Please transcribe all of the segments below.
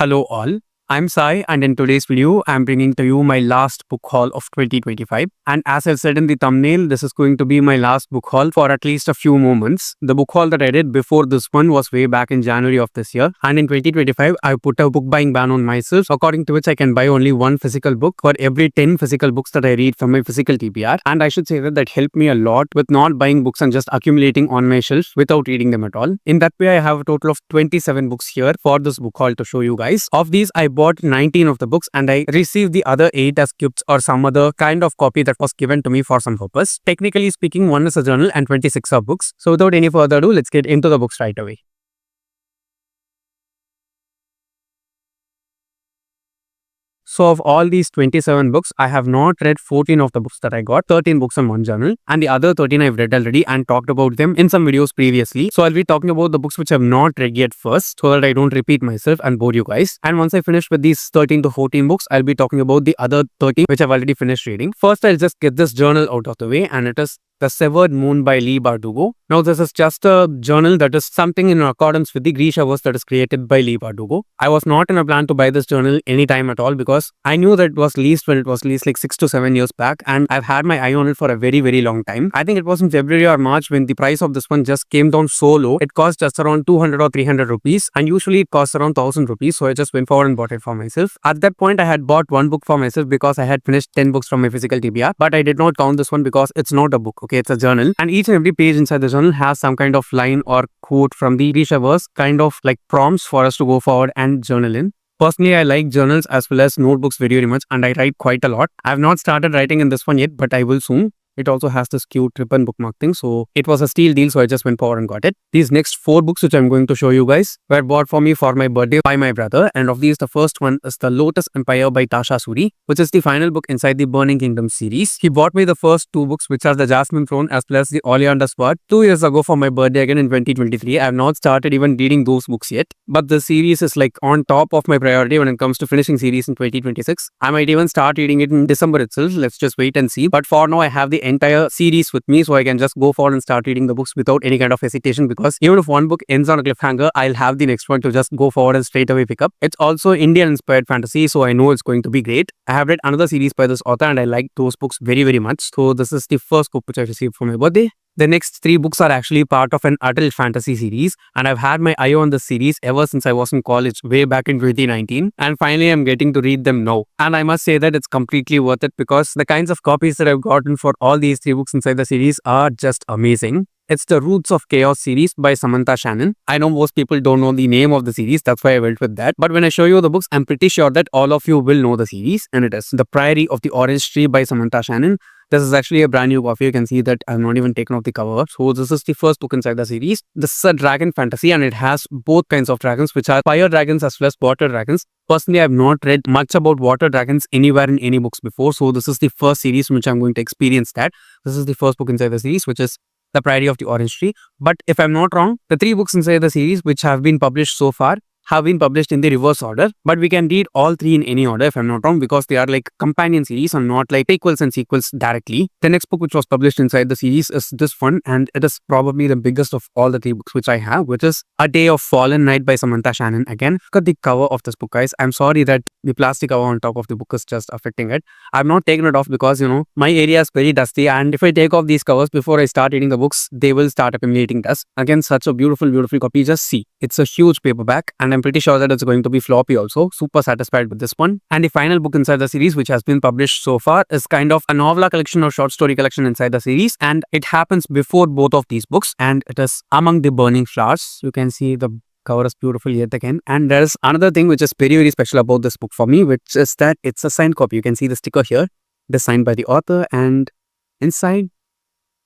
Hello all, I'm Sai and in today's video, I'm bringing to you my last book haul of 2025. And as I said in the thumbnail, this is going to be my last book haul for at least a few more months. The book haul that I did before this one was way back in January of this year. And in 2025, I put a book buying ban on myself, according to which I can buy only one physical book for every 10 physical books that I read from my physical TBR. And I should say that helped me a lot with not buying books and just accumulating on my shelf without reading them at all. In that way, I have a total of 27 books here for this book haul to show you guys. Of these, I bought 19 of the books and I received the other 8 as gifts or some other kind of copy that was given to me for some purpose. Technically speaking, one is a journal and 26 are books. So without any further ado, let's get into the books right away. So of all these 27 books, I have not read 14 of the books that I got, 13 books in one journal, and the other 13 I've read already and talked about them in some videos previously. So I'll be talking about the books which I have not read yet first, so that I don't repeat myself and bore you guys. And once I finish with these 13 to 14 books, I'll be talking about the other 13 which I've already finished reading. First, I'll just get this journal out of the way, and it is The Severed Moon by Leigh Bardugo. Now, this is just a journal that is something in accordance with the Grisha verse that is created by Leigh Bardugo. I was not in a plan to buy this journal anytime at all because I knew that it was leased when it was leased like 6 to 7 years back, and I've had my eye on it for a very long time. I think it was in February or March when the price of this one just came down so low. It cost just around 200 or 300 rupees, and usually it costs around 1000 rupees. So I just went forward and bought it for myself. At that point, I had bought one book for myself because I had finished 10 books from my physical TBR, but I did not count this one because it's not a book, okay? It's a journal, and each and every page inside the journal has some kind of line or quote from the Grisha verse, kind of like prompts for us to go forward and journal in. Personally, I like journals as well as notebooks very much, and I write quite a lot. I have not started writing in this one yet, but I will soon. It also has this cute ribbon bookmark thing, so it was a steal deal, so I just went forward and got it. These next 4 books which I'm going to show you guys were bought for me for my birthday by my brother, and of these the first one is The Lotus Empire by Tasha Suri, which is the final book inside the Burning Kingdom series. He bought me the first 2 books, which are the Jasmine Throne as well as the Oleander Sword, 2 years ago for my birthday again in 2023. I have not started even reading those books yet, but the series is like on top of my priority when it comes to finishing series in 2026. I might even start reading it in December itself. Let's just wait and see. But for now, I have the entire series with me, so I can just go forward and start reading the books without any kind of hesitation, because even if one book ends on a cliffhanger, I'll have the next one to just go forward and straight away pick up. It's also Indian inspired fantasy, so I know it's going to be great. I have read another series by this author and I like those books very much. So this is the first book which I received for my birthday. The next 3 books are actually part of an adult fantasy series, and I've had my eye on this series ever since I was in college way back in 2019, and finally I'm getting to read them now. And I must say that it's completely worth it because the kinds of copies that I've gotten for all these 3 books inside the series are just amazing. It's the Roots of Chaos series by Samantha Shannon. I know most people don't know the name of the series, that's why I went with that. But when I show you the books, I'm pretty sure that all of you will know the series, and it is The Priory of the Orange Tree by Samantha Shannon. This is actually a brand new copy. You can see that I've not even taken off the cover. So this is the first book inside the series. This is a dragon fantasy, and it has both kinds of dragons, which are fire dragons as well as water dragons. Personally, I have not read much about water dragons anywhere in any books before. So this is the first series in which I'm going to experience that. This is the first book inside the series, which is The Priory of the Orange Tree. But if I'm not wrong, the 3 books inside the series which have been published so far have been published in the reverse order, but we can read all 3 in any order if I'm not wrong, because they are like companion series and not like prequels and sequels directly. The next book which was published inside the series is this one, and it is probably the biggest of all the 3 books which I have, which is A Day of Fallen Night by Samantha Shannon. Again, look at the cover of this book, guys. I'm sorry that the plastic cover on top of the book is just affecting it. I've not taken it off because, my area is very dusty, and if I take off these covers before I start reading the books, they will start accumulating dust. Again, such a beautiful copy. Just see, it's a huge paperback, and I'm pretty sure that it's going to be floppy also. Super satisfied with this one. And the final book inside the series which has been published so far is kind of a novella collection or short story collection inside the series, and it happens before both of these books, and it is Among the Burning Flowers. You can see the cover is beautiful yet again. And there is another thing which is very special about this book for me, which is that it's a signed copy. You can see the sticker here. It is signed by the author, and inside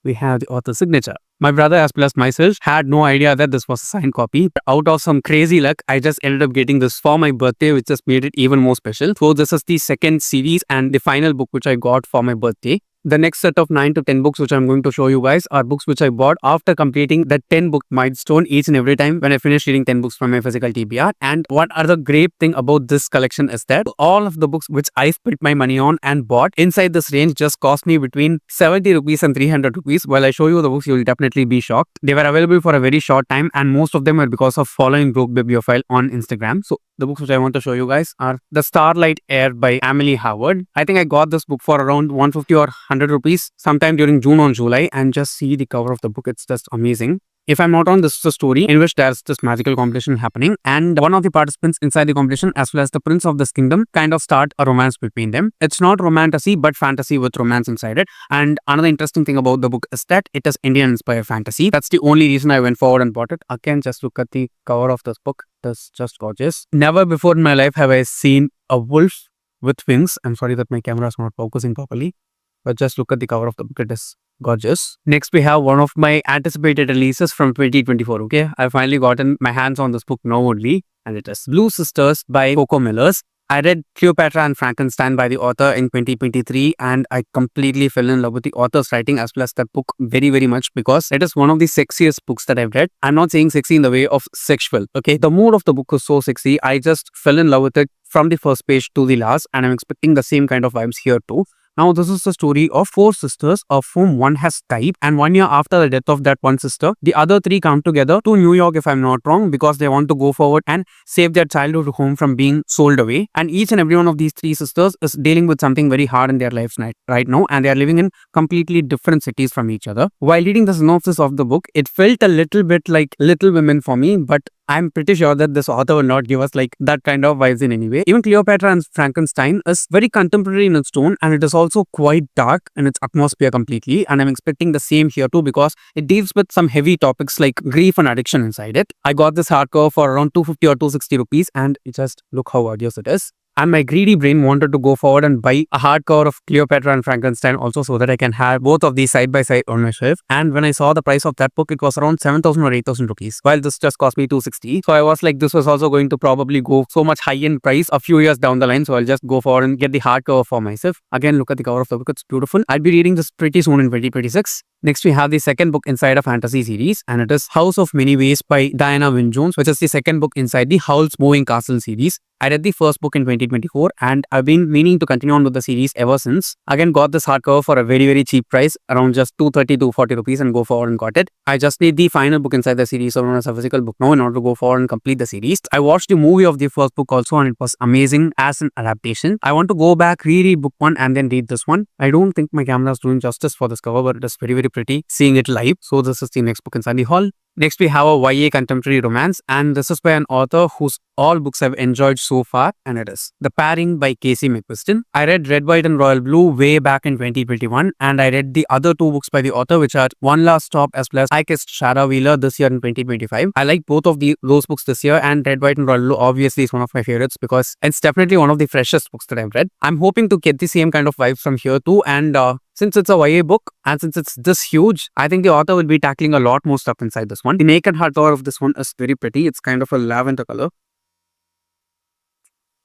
we have the author's signature. My brother as well as myself had no idea that this was a signed copy. Out of some crazy luck, I just ended up getting this for my birthday, which just made it even more special. So this is the second series and the final book which I got for my birthday. The next set of 9 to 10 books which I'm going to show you guys are books which I bought after completing the 10 book milestone each and every time when I finish reading 10 books from my physical TBR. And what are the great thing about this collection is that all of the books which I spent my money on and bought inside this range just cost me between 70 rupees and 300 rupees. While I show you the books, you will definitely be shocked. They were available for a very short time, and most of them were because of following Broke Bibliophile on Instagram. So the books which I want to show you guys are The Starlight Heir by Amalie Howard. I think I got this book for around 150 or 100 rupees sometime during June or July, and just see the cover of the book. It's just amazing. If I'm not wrong, this is a story in which there's this magical competition happening, and one of the participants inside the competition, as well as the prince of this kingdom, kind of start a romance between them. It's not romantasy, but fantasy with romance inside it. And another interesting thing about the book is that it is Indian inspired fantasy. That's the only reason I went forward and bought it. Again, just look at the cover of this book. It's just gorgeous. Never before in my life have I seen a wolf with wings. I'm sorry that my camera is not focusing properly, but just look at the cover of the book. It is gorgeous. Next, we have one of my anticipated releases from 2024. Okay, I finally gotten my hands on this book now only, and it is Blue Sisters by Coco Mellors. I read Cleopatra and Frankenstein by the author in 2023, and I completely fell in love with the author's writing as well as that book very, very much, because it is one of the sexiest books that I've read. I'm not saying sexy in the way of sexual. Okay, the mood of the book is so sexy. I just fell in love with it from the first page to the last, and I'm expecting the same kind of vibes here too. Now, this is the story of 4 sisters, of whom one has died, and 1 year after the death of that one sister, the other 3 come together to New York, if I'm not wrong, because they want to go forward and save their childhood home from being sold away. And each and every one of these 3 sisters is dealing with something very hard in their lives right now, and they are living in completely different cities from each other. While reading the synopsis of the book, it felt a little bit like Little Women for me, but I'm pretty sure that this author will not give us like that kind of vibes in any way. Even Cleopatra and Frankenstein is very contemporary in its tone, and it is also quite dark in its atmosphere completely, and I'm expecting the same here too, because it deals with some heavy topics like grief and addiction inside it. I got this hardcover for around 250 or 260 rupees, and just look how gorgeous it is. And my greedy brain wanted to go forward and buy a hardcover of Cleopatra and Frankenstein also, so that I can have both of these side by side on my shelf. And when I saw the price of that book, it was around 7,000 or 8,000 rupees, while this just cost me 260. So I was like, this was also going to probably go so much high in price a few years down the line. So I'll just go forward and get the hardcover for myself. Again, look at the cover of the book. It's beautiful. I'll be reading this pretty soon in 2026. Next, we have the second book inside a fantasy series, and it is House of Many Ways by Diana Wynn Jones, which is the second book inside the Howl's Moving Castle series. I read the first book in 2024, and I've been meaning to continue on with the series ever since. Again, got this hardcover for a very, very cheap price, around just 230 to 40 rupees, and go forward and got it. I just need the final book inside the series, so known as a physical book now, in order to go forward and complete the series. I watched the movie of the first book also, and it was amazing as an adaptation. I want to go back, reread book 1 and then read this one. I don't think my camera is doing justice for this cover, but it is very, very pretty seeing it live. So this is the next book inside the haul. Next, we have a YA contemporary romance, and this is by an author whose all books I've enjoyed so far, and it is The Pairing by Casey McQuiston. I read Red, White and Royal Blue way back in 2021, and I read the other 2 books by the author, which are One Last Stop as well as I Kissed Shara Wheeler this year in 2025. I like both of those books this year, and Red, White and Royal Blue obviously is one of my favorites because it's definitely one of the freshest books that I've read. I'm hoping to get the same kind of vibes from here too, and since it's a YA book and since it's this huge, I think the author will be tackling a lot more stuff inside this one. The naked hardcover of this one is very pretty. It's kind of a lavender color.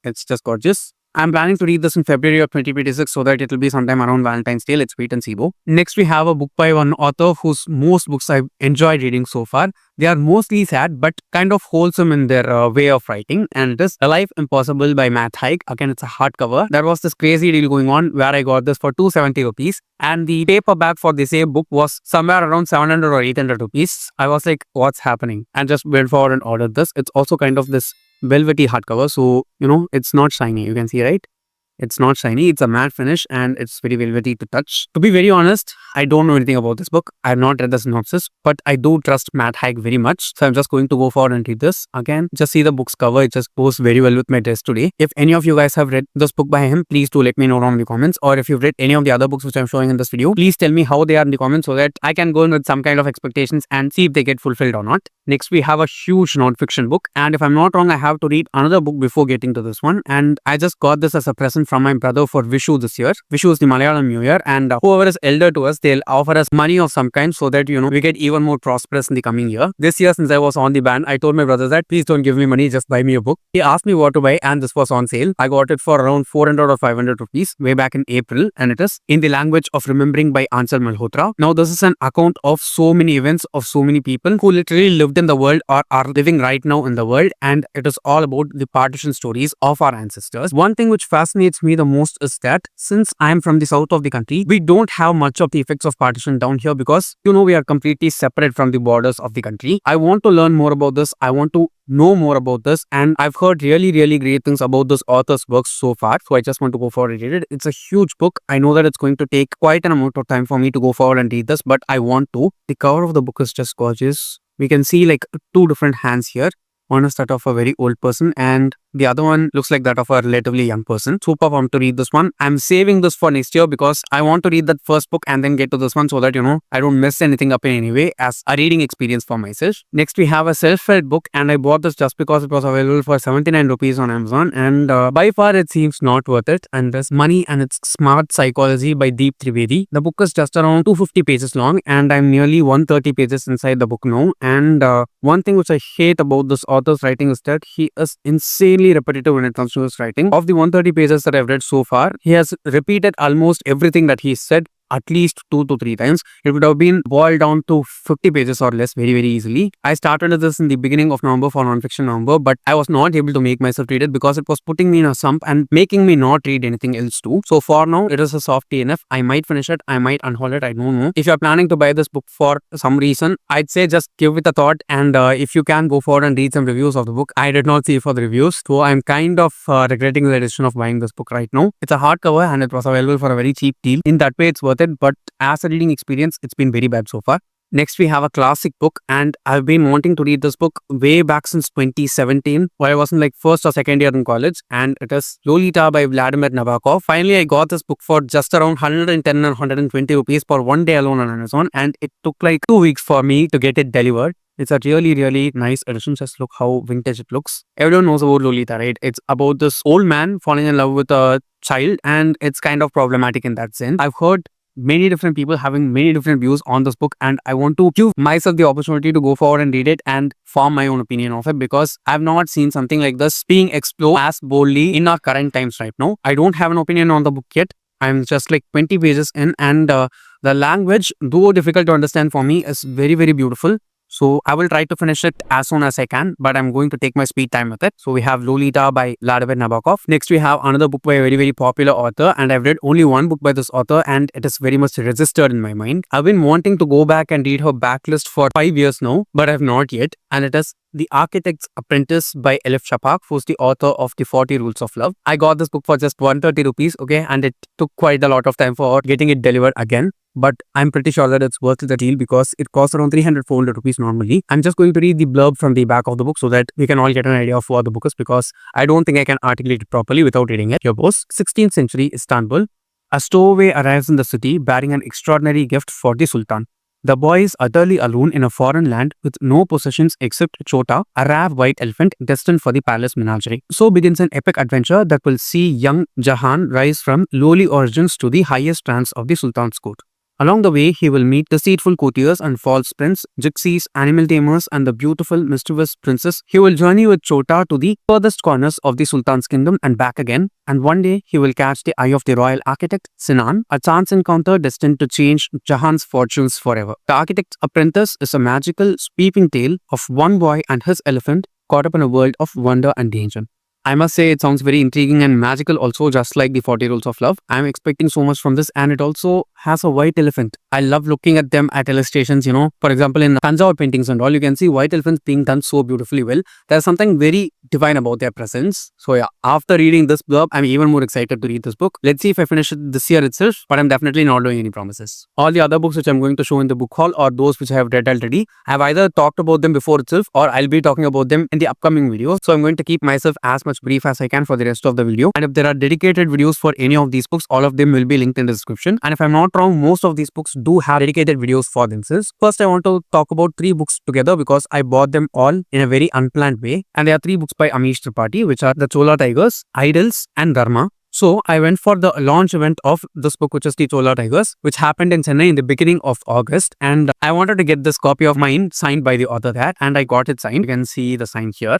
It's just gorgeous. I'm planning to read this in February of 2026, so that it will be sometime around Valentine's Day. Let's wait and see though. Next, we have a book by one author whose most books I've enjoyed reading so far. They are mostly sad, but kind of wholesome in their way of writing. And it is A Life Impossible by Matt Haig. Again, it's a hardcover. There was this crazy deal going on where I got this for 270 rupees. And the paperback for the same book was somewhere around 700 or 800 rupees. I was like, what's happening? And just went forward and ordered this. It's also kind of this velvety hardcover, so it's not shiny. You can see, right? It's not shiny. It's a matte finish and it's very velvety to touch. To be very honest, I don't know anything about this book. I have not read the synopsis, but I do trust Matt Haig very much. So I'm just going to go forward and read this. Again, just see the book's cover. It just goes very well with my dress today. If any of you guys have read this book by him, please do let me know down in the comments. Or if you've read any of the other books which I'm showing in this video, please tell me how they are in the comments so that I can go in with some kind of expectations and see if they get fulfilled or not. Next, we have a huge non-fiction book. And if I'm not wrong, I have to read another book before getting to this one. And I just got this as a present from my brother for Vishu this year. Vishu is the Malayalam New Year, and whoever is elder to us, they'll offer us money of some kind so that we get even more prosperous in the coming year. This year, since I was on the ban, I told my brother that please don't give me money, just buy me a book. He asked me what to buy, and this was on sale. I got it for around 400 or 500 rupees way back in April, and it is In the Language of Remembering by Aanchal Malhotra. Now, this is an account of so many events of so many people who literally lived in the world or are living right now in the world, and it is all about the partition stories of our ancestors. One thing which fascinates irritates me the most is that since I am from the south of the country, we don't have much of the effects of partition down here because we are completely separate from the borders of the country. I want to learn more about this. I want to know more about this, and I've heard really great things about this author's works so far, so I just want to go forward and read it. It's a huge book. I know that it's going to take quite an amount of time for me to go forward and read this, but I want to. The cover of the book is just gorgeous. We can see like two different hands here. One is that of a very old person and the other one looks like that of a relatively young person. Super pumped to read this one. I'm saving this for next year because I want to read that first book and then get to this one so that, I don't mess anything up in any way as a reading experience for myself. Next, we have a self-help book and I bought this just because it was available for 79 rupees on Amazon and by far it seems not worth it. And there's Money and Its Smart Psychology by Deep Trivedi. The book is just around 250 pages long and I'm nearly 130 pages inside the book now. And one thing which I hate about this author's writing is that he is insanely repetitive when it comes to his writing. Of the 130 pages that I've read so far, he has repeated almost everything that he said at least 2 to 3 times. It would have been boiled down to 50 pages or less very easily. I started this in the beginning of November for non-fiction November, but I was not able to make myself read it because it was putting me in a slump and making me not read anything else too. So for now, it is a soft TNF. I might finish it, I might unhaul it, I don't know. If you're planning to buy this book for some reason, I'd say just give it a thought and if you can go forward and read some reviews of the book. I did not see for the reviews, so I'm kind of regretting the decision of buying this book right now. It's a hardcover and it was available for a very cheap deal. In that way, it's worth it, but as a reading experience, it's been very bad so far. Next, we have a classic book and I've been wanting to read this book way back since 2017 while I was in like first or second year in college, and it is Lolita by Vladimir Nabokov. Finally, I got this book for just around 110 or 120 rupees for one day alone on Amazon, and it took like 2 weeks for me to get it delivered. It's a really nice edition. Just look how vintage it looks. Everyone knows about Lolita, right? It's about this old man falling in love with a child and it's kind of problematic in that sense. I've heard many different people having many different views on this book and I want to give myself the opportunity to go forward and read it and form my own opinion of it because I've not seen something like this being explored as boldly in our current times right now. I don't have an opinion on the book yet. I'm just like 20 pages in and the language, though difficult to understand for me, is very beautiful. So I will try to finish it as soon as I can, but I'm going to take my speed time with it. So we have Lolita by Vladimir Nabokov. Next we have another book by a very popular author, and I've read only one book by this author and it is very much registered in my mind. I've been wanting to go back and read her backlist for 5 years now, but I've not yet, and it is The Architect's Apprentice by Elif Shafak, who's the author of The 40 Rules of Love. I got this book for just 130 rupees, okay, and it took quite a lot of time for getting it delivered again. But I'm pretty sure that it's worth the deal because it costs around 300-400 rupees normally. I'm just going to read the blurb from the back of the book so that we can all get an idea of what the book is because I don't think I can articulate it properly without reading it. Here goes. 16th century Istanbul. A stowaway arrives in the city bearing an extraordinary gift for the Sultan. The boy is utterly alone in a foreign land with no possessions except Chota, a rare white elephant destined for the palace menagerie. So begins an epic adventure that will see young Jahan rise from lowly origins to the highest ranks of the Sultan's court. Along the way, he will meet deceitful courtiers and false prince, gypsies, animal tamers, and the beautiful, mischievous princess. He will journey with Chota to the furthest corners of the Sultan's kingdom and back again. And one day, he will catch the eye of the royal architect, Sinan, a chance encounter destined to change Jahan's fortunes forever. The Architect's Apprentice is a magical, sweeping tale of one boy and his elephant caught up in a world of wonder and danger. I must say it sounds very intriguing and magical also, just like the 40 Rules of Love. I'm expecting so much from this, and it also has a white elephant. I love looking at them at illustrations, For example, in Thanjavur paintings and all, you can see white elephants being done so beautifully well. There's something very divine about their presence. So yeah, after reading this blurb, I'm even more excited to read this book. Let's see if I finish it this year itself, but I'm definitely not doing any promises. All the other books which I'm going to show in the book haul are those which I have read already. I've either talked about them before itself or I'll be talking about them in the upcoming videos. So I'm going to keep myself as much brief as I can for the rest of the video. And if there are dedicated videos for any of these books, all of them will be linked in the description. And if I'm not wrong, most of these books do have dedicated videos for themselves. First, I want to talk about 3 books together because I bought them all in a very unplanned way. And there are 3 books by Amish Tripathi, which are the Chola Tigers, Idols, and Dharma. So I went for the launch event of this book, which is the Chola Tigers, which happened in Chennai in the beginning of August. And I wanted to get this copy of mine signed by the author there, and I got it signed. You can see the sign here.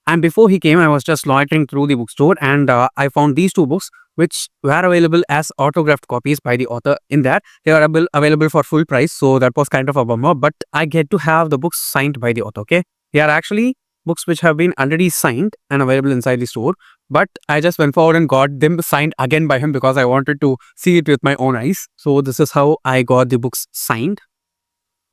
And before he came, I was just loitering through the bookstore and I found these 2 books which were available as autographed copies by the author. In that, they are available for full price. So that was kind of a bummer, but I get to have the books signed by the author, okay? They are actually books which have been already signed and available inside the store. But I just went forward and got them signed again by him because I wanted to see it with my own eyes. So this is how I got the books signed.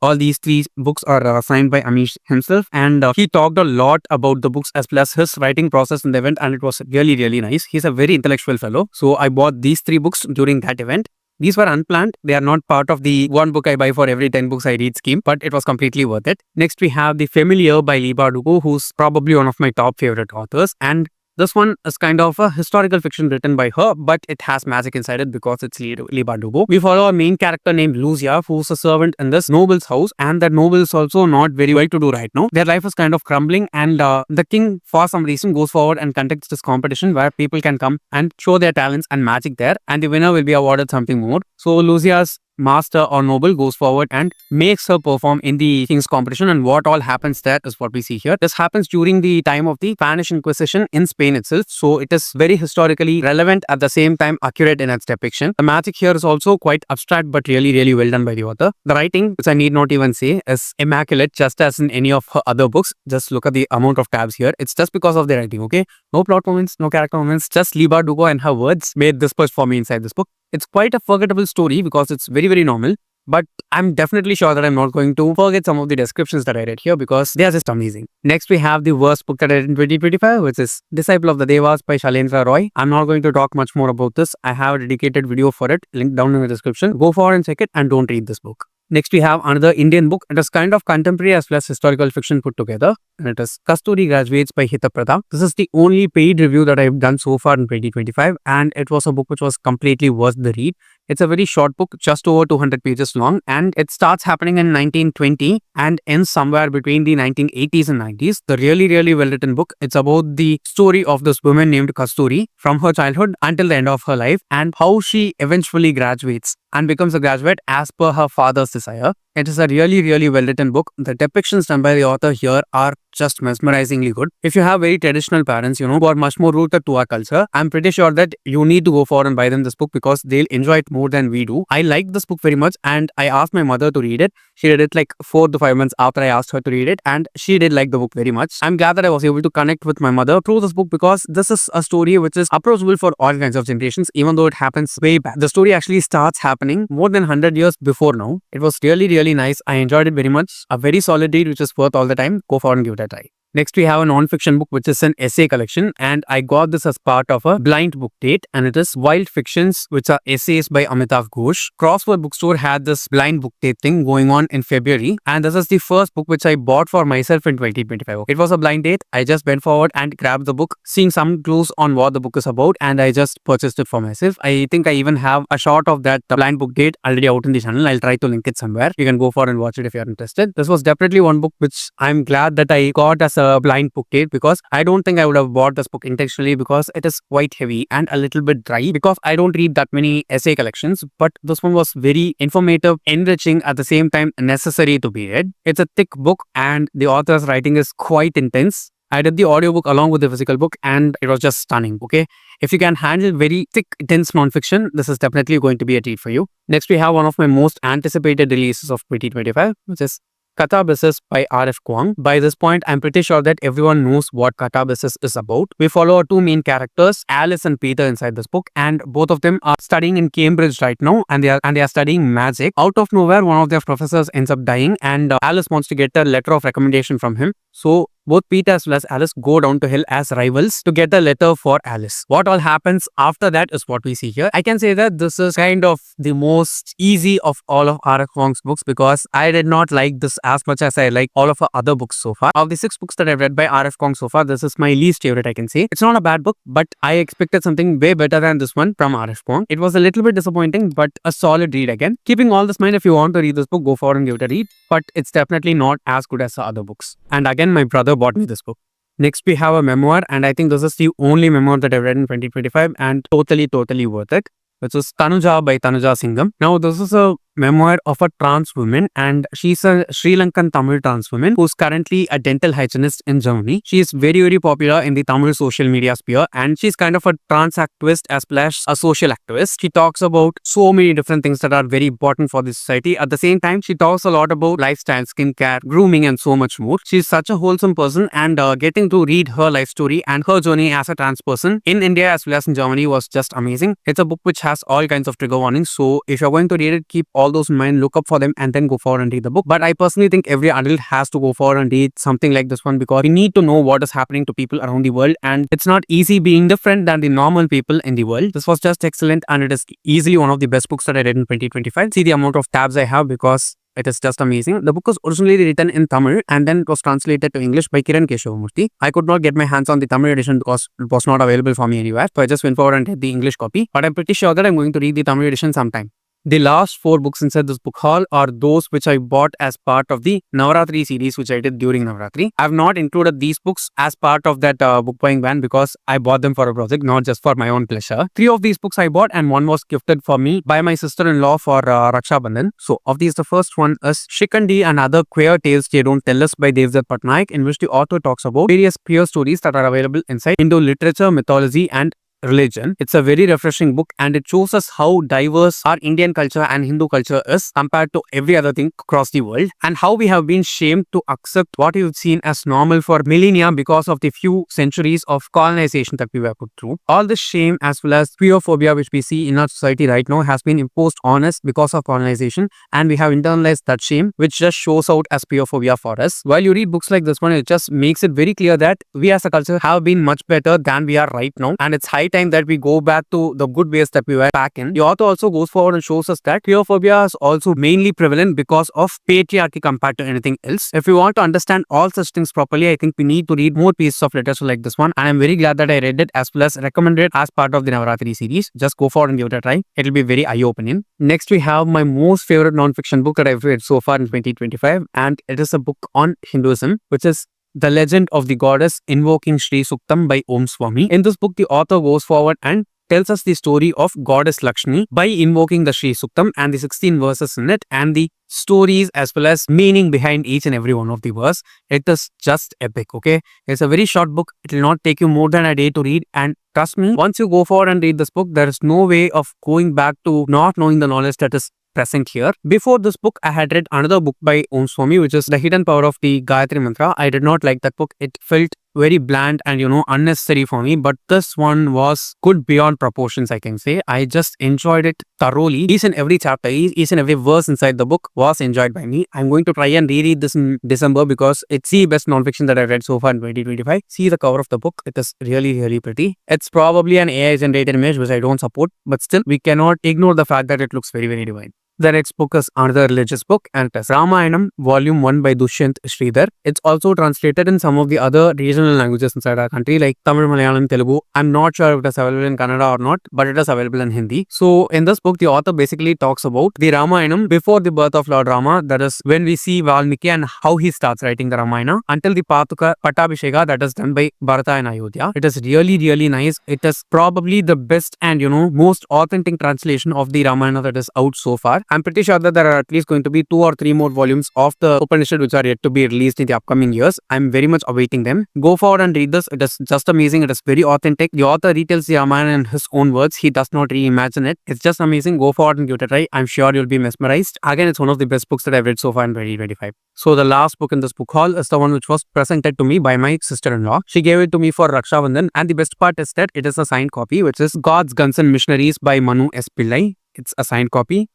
All these 3 books are signed by Amish himself, and he talked a lot about the books as well as his writing process in the event, and it was really, really nice. He's a very intellectual fellow. So I bought these 3 books during that event. These were unplanned. They are not part of the one book I buy for every 10 books I read scheme, but it was completely worth it. Next, we have The Familiar by Leigh Bardugo, who's probably one of my top favorite authors. And this one is kind of a historical fiction written by her, but it has magic inside it because it's Leigh Bardugo. We follow a main character named Lucia, who's a servant in this noble's house, and that noble is also not very well to do right now. Their life is kind of crumbling, and the king, for some reason, goes forward and conducts this competition where people can come and show their talents and magic there, and the winner will be awarded something more. So Lucia's master or noble goes forward and makes her perform in the king's competition, and what all happens there is what we see here. This happens during the time of the Spanish Inquisition in Spain itself, so it is very historically relevant, at the same time accurate in its depiction. The magic here is also quite abstract but really, really well done by the author. The writing, which I need not even say, is immaculate, just as in any of her other books. Just look at the amount of tabs here. It's just because of the writing, okay? No plot moments, no character moments, just Leigh Bardugo and her words made this push for me inside this book. It's quite a forgettable story because it's very, very normal, but I'm definitely sure that I'm not going to forget some of the descriptions that I read here because they are just amazing. Next, we have the worst book that I read in 2025, which is Disciple of the Devas by Shalendra Roy. I'm not going to talk much more about this. I have a dedicated video for it, linked down in the description. Go forward and check it and don't read this book. Next, we have another Indian book. It is kind of contemporary as well as historical fiction put together, and it is Kasthuri Graduates by Hitaprada. This is the only paid review that I've done so far in 2025, and it was a book which was completely worth the read. It's a very short book, just over 200 pages long, and it starts happening in 1920 and ends somewhere between the 1980s and 90s. The really, really well written book. It's about the story of this woman named Kasthuri from her childhood until the end of her life, and how she eventually graduates and becomes a graduate as per her father's desire. It is a really, really well written book. The depictions done by the author here are just mesmerizingly good. If you have very traditional parents, who are much more rooted to our culture, I'm pretty sure that you need to go forward and buy them this book because they'll enjoy it more than we do. I like this book very much, and I asked my mother to read it. She read it like 4 to 5 months after I asked her to read it, and she did like the book very much. I'm glad that I was able to connect with my mother through this book because this is a story which is approachable for all kinds of generations, even though it happens way back. The story actually starts happening more than 100 years before now. It was really, really nice. I enjoyed it very much. A very solid read which is worth all the time. Go forward and give it a try. Next, we have a non-fiction book which is an essay collection, and I got this as part of a blind book date, and it is Wild Fictions, which are essays by Amitav Ghosh. Crossword Bookstore had this blind book date thing going on in February, and this is the first book which I bought for myself in 2025. It was a blind date. I just went forward and grabbed the book, seeing some clues on what the book is about, and I just purchased it for myself. I think I even have a shot of that blind book date already out in the channel. I'll try to link it somewhere. You can go forward and watch it if you're interested. This was definitely one book which I'm glad that I got as a blind book date, because I don't think I would have bought this book intentionally because it is quite heavy and a little bit dry, because I don't read that many essay collections, but this one was very informative, enriching, at the same time necessary to be read. It's a thick book and the author's writing is quite intense. I did the audiobook along with the physical book and it was just stunning, okay? If you can handle very thick, dense non-fiction, this is definitely going to be a treat for you. Next, we have one of my most anticipated releases of 2025, which is Katabasis by R.F. Kuang. By this point, I'm pretty sure that everyone knows what Katabasis is about. We follow our 2 main characters, Alice and Peter, inside this book, and both of them are studying in Cambridge right now, and they are studying magic. Out of nowhere, one of their professors ends up dying, and Alice wants to get a letter of recommendation from him. So both Peter as well as Alice go down to hell as rivals to get a letter for Alice. What all happens after that is what we see here. I can say that this is kind of the most easy of all of R.F. Kuang's books, because I did not like this as much as I like all of her other books so far. Of the 6 books that I've read by R.F. Kuang so far, this is my least favorite, I can say. It's not a bad book, but I expected something way better than this one from R.F. Kuang. It was a little bit disappointing, but a solid read again. Keeping all this in mind, if you want to read this book, go forward and give it a read, but it's definitely not as good as the other books. And again, my brother bought me this book. Next, we have a memoir, and I think this is the only memoir that I've read in 2025 and totally worth it, which is Thanuja by Thanuja Singam. Now, this is a memoir of a trans woman, and she's a Sri Lankan Tamil trans woman who's currently a dental hygienist in Germany. She is very, very popular in the Tamil social media sphere, and she's kind of a trans activist as well as a social activist. She talks about so many different things that are very important for the society. At the same time, she talks a lot about lifestyle, skincare, grooming, and so much more. She's such a wholesome person, and getting to read her life story and her journey as a trans person in India as well as in Germany was just amazing. It's a book which has all kinds of trigger warnings, so if you're going to read it, keep all those in mind, look up for them, and then go forward and read the book. But I personally think every adult has to go forward and read something like this one, because we need to know what is happening to people around the world, and it's not easy being different than the normal people in the world. This was just excellent, and it is easily one of the best books that I read in 2025. See the amount of tabs I have, because it is just amazing. The book was originally written in Tamil and then it was translated to English by Kiran Keshavamurthy. I could not get my hands on the Tamil edition because it was not available for me anywhere. So I just went forward and read the English copy. But I'm pretty sure that I'm going to read the Tamil edition sometime. The last 4 books inside this book haul are those which I bought as part of the Navaratri series which I did during Navaratri. I have not included these books as part of that book buying ban because I bought them for a project, not just for my own pleasure. 3 of these books I bought and 1 was gifted for me by my sister-in-law for Raksha Bandhan. So of these, the first one is Shikandi and Other Queer Tales They Don't Tell Us by Devdas Patnaik, in which the author talks about various queer stories that are available inside Hindu literature, mythology and religion. It's a very refreshing book and it shows us how diverse our Indian culture and Hindu culture is compared to every other thing across the world, and how we have been shamed to accept what we've seen as normal for millennia because of the few centuries of colonization that we were put through. All this shame as well as queerphobia which we see in our society right now has been imposed on us because of colonization, and we have internalized that shame, which just shows out as queerphobia for us. While you read books like this one, it just makes it very clear that we as a culture have been much better than we are right now, and it's high time that we go back to the good ways that we were back in. The author also goes forward and shows us that queerphobia is also mainly prevalent because of patriarchy compared to anything else. If we want to understand all such things properly, I think we need to read more pieces of literature like this one, and I'm very glad that I read it as well as recommended it as part of the Navaratri series. Just go forward and give it a try. It'll be very eye-opening. Next, we have my most favorite non-fiction book that I've read so far in 2025, and it is a book on Hinduism, which is The Legend of the Goddess Invoking Sri Suktam by Om Swami. In this book, the author goes forward and tells us the story of Goddess Lakshmi by invoking the Sri Suktam and the 16 verses in it, and the stories as well as meaning behind each and every one of the verse. It is just epic, okay? It's a very short book. It will not take you more than a day to read, and trust me, once you go forward and read this book, there is no way of going back to not knowing the knowledge that is present here. Before this book, I had read another book by Om Swami, which is The Hidden Power of the Gayatri Mantra. I did not like that book. It felt very bland and unnecessary for me, but this one was good beyond proportions, I can say. I just enjoyed it thoroughly. Each and every chapter, each and every verse inside the book was enjoyed by me. I'm going to try and reread this in December because it's the best non-fiction that I've read so far in 2025. See the cover of the book. It is really, really pretty. It's probably an AI generated image which I don't support, but still we cannot ignore the fact that it looks very, very divine. The next book is another religious book, and it is Ramayanam Volume 1 by Dushyant Sridhar. It's also translated in some of the other regional languages inside our country like Tamil, Malayalam, Telugu. I'm not sure if it is available in Kannada or not, but it is available in Hindi. So in this book, the author basically talks about the Ramayanam before the birth of Lord Rama, that is when we see Valmiki and how he starts writing the Ramayana, until the Patuka Pattabhisheka that is done by Bharata and Ayodhya. It is really, really nice. It is probably the best and most authentic translation of the Ramayana that is out so far. I'm pretty sure that there are at least going to be 2 or 3 more volumes of the Upanishad which are yet to be released in the upcoming years. I'm very much awaiting them. Go forward and read this. It is just amazing. It is very authentic. The author retells the Ramayana in his own words. He does not reimagine it. It's just amazing. Go forward and give it a try. I'm sure you'll be mesmerized. Again, it's one of the best books that I've read so far in 2025. So the last book in this book haul is the one which was presented to me by my sister-in-law. She gave it to me for Raksha Bandhan, and the best part is that it is a signed copy, which is God's Guns and Missionaries by Manu S. Pillai. It's a signed copy.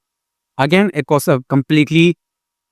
Again, it was a completely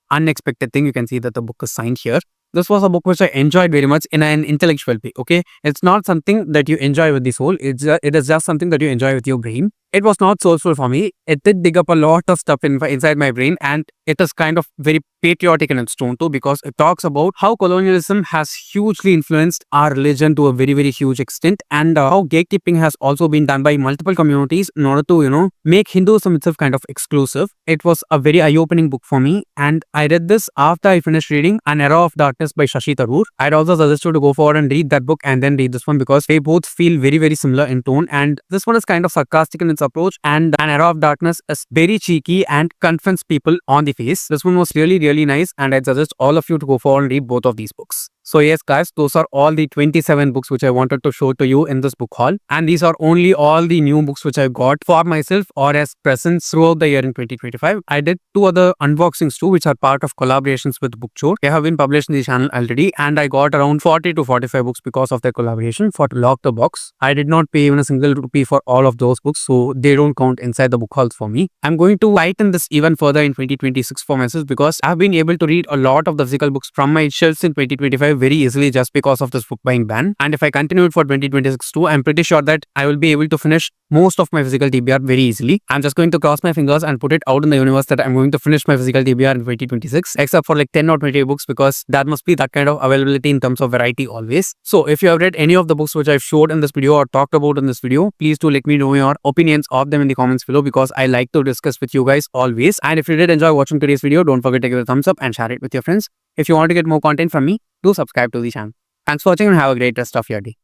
unexpected thing. You can see that the book is signed here. This was a book which I enjoyed very much in an intellectual way, okay? It's not something that you enjoy with the soul. It is just something that you enjoy with your brain. It was not soulful for me. It did dig up a lot of stuff inside my brain, and it is kind of very patriotic in its tone too, because it talks about how colonialism has hugely influenced our religion to a very, very huge extent, and how gatekeeping has also been done by multiple communities in order to, make Hinduism itself kind of exclusive. It was a very eye-opening book for me, and I read this after I finished reading An Era of Darkness by Shashi Tharoor. I'd also suggest you to go forward and read that book and then read this one because they both feel very, very similar in tone, and this one is kind of sarcastic in its approach, and An Era of Darkness is very cheeky and confronts people on the face. This one was really nice, and I suggest all of you to go forward and read both of these books. So yes guys, those are all the 27 books which I wanted to show to you in this book haul, and these are only all the new books which I got for myself or as presents throughout the year in 2025. I did 2 other unboxings too, which are part of collaborations with Bookchore. They have been published in the channel already, and I got around 40 to 45 books because of their collaboration for Lock the Box. I did not pay even a single rupee for all of those books, so they don't count inside the book hauls for me. I'm going to tighten this even further in 2026 for myself, because I've been able to read a lot of the physical books from my shelves in 2025 very easily just because of this book buying ban. And if I continue it for 2026 too, I'm pretty sure that I will be able to finish most of my physical TBR very easily. I'm just going to cross my fingers and put it out in the universe that I'm going to finish my physical TBR in 2026, except for like 10 or 20 books, because that must be that kind of availability in terms of variety always. So if you have read any of the books which I've showed in this video or talked about in this video, please do let me know your opinions of them in the comments below, because I like to discuss with you guys always. And if you did enjoy watching today's video, don't forget to give it a thumbs up and share it with your friends. If you want to get more content from me, do subscribe to the channel. Thanks for watching and have a great rest of your day.